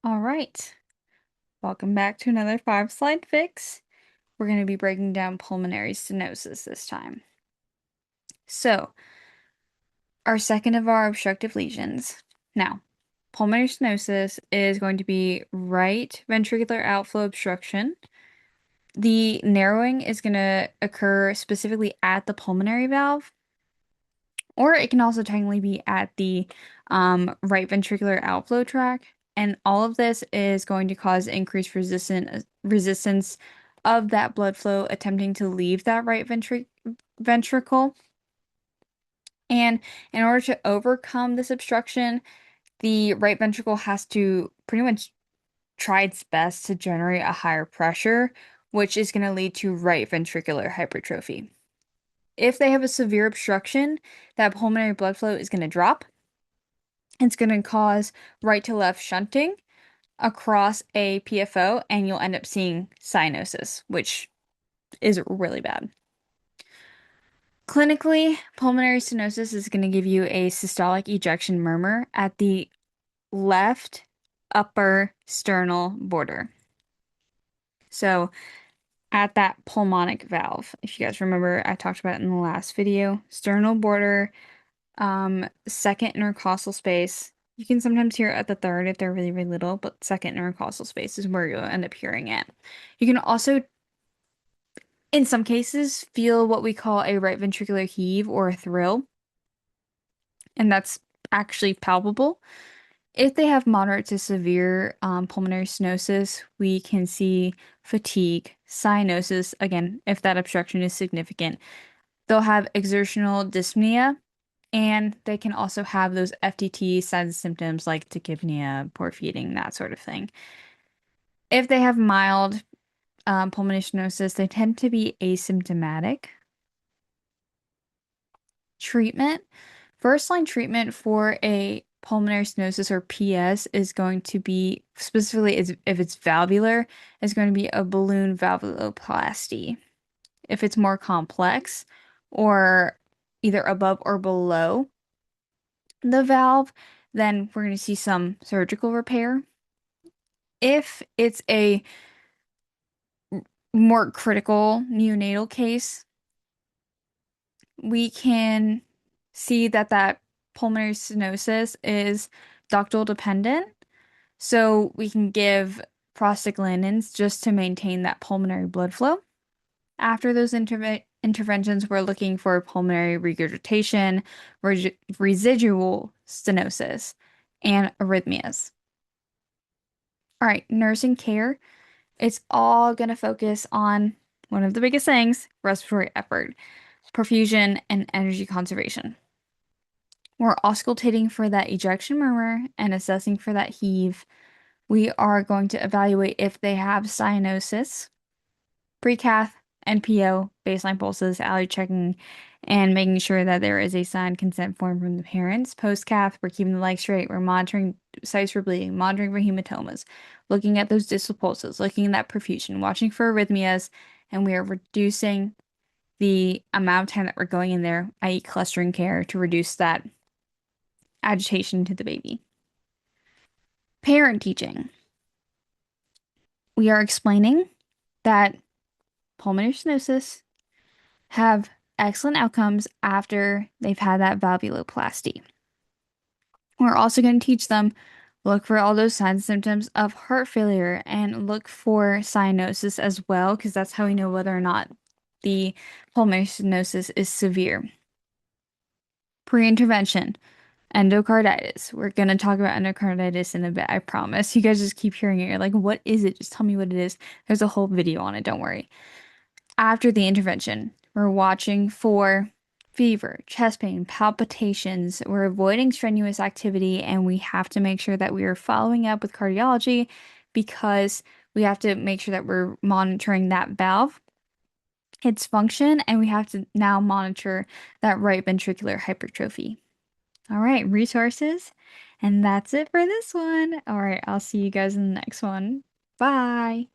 All right, welcome back to another 5 slide fix. We're going to be breaking down pulmonary stenosis this time. So, our second of our obstructive lesions. Now, pulmonary stenosis is going to be right ventricular outflow obstruction. The narrowing is going to occur specifically at the pulmonary valve, or it can also technically be at the right ventricular outflow tract. And all of this is going to cause increased resistance of that blood flow attempting to leave that right ventricle. And in order to overcome this obstruction, the right ventricle has to pretty much try its best to generate a higher pressure, which is going to lead to right ventricular hypertrophy. If they have a severe obstruction, that pulmonary blood flow is going to drop. It's going to cause right to left shunting across a PFO, and you'll end up seeing cyanosis, which is really bad. Clinically, pulmonary stenosis is going to give you a systolic ejection murmur at the left upper sternal border. So, at that pulmonic valve, if you guys remember, I talked about it in the last video, sternal border, second intercostal space. You can sometimes hear it at the third if they're really, really little, but second intercostal space is where you'll end up hearing it. You can also, in some cases, feel what we call a right ventricular heave or a thrill, and that's actually palpable. If they have moderate to severe pulmonary stenosis, we can see fatigue, cyanosis, again, if that obstruction is significant. They'll have exertional dyspnea, and they can also have those FTT signs and symptoms like tachypnea, poor feeding, that sort of thing. If they have mild pulmonary stenosis, they tend to be asymptomatic. Treatment. First line treatment for a pulmonary stenosis or PS is going to be specifically if it's valvular, is going to be a balloon valvuloplasty. If it's more complex or either above or below the valve, then we're going to see some surgical repair. If it's a more critical neonatal case, we can see that pulmonary stenosis is ductal dependent. So we can give prostaglandins just to maintain that pulmonary blood flow. After those interventions, we're looking for pulmonary regurgitation, residual stenosis, and arrhythmias. All right, nursing care. It's all going to focus on one of the biggest things, respiratory effort, perfusion, and energy conservation. We're auscultating for that ejection murmur and assessing for that heave. We are going to evaluate if they have cyanosis, pre-cath, NPO, baseline pulses, allergy checking, and making sure that there is a signed consent form from the parents. Post-cath, we're keeping the legs straight. We're monitoring sites for bleeding, monitoring for hematomas, looking at those distal pulses, looking at that perfusion, watching for arrhythmias, and we are reducing the amount of time that we're going in there, i.e. clustering care, to reduce that agitation to the baby. Parent teaching. We are explaining that pulmonary stenosis have excellent outcomes after they've had that valvuloplasty. We're also going to teach them look for all those signs and symptoms of heart failure and look for cyanosis as well, because that's how we know whether or not the pulmonary stenosis is severe. Pre-intervention. Endocarditis. We're going to talk about endocarditis in a bit, I promise. You guys just keep hearing it. You're like, what is it? Just tell me what it is. There's a whole video on it, don't worry. After the intervention, we're watching for fever, chest pain, palpitations. We're avoiding strenuous activity, and we have to make sure that we are following up with cardiology because we have to make sure that we're monitoring that valve, its function, and we have to now monitor that right ventricular hypertrophy. All right, resources. And that's it for this one. All right, I'll see you guys in the next one. Bye.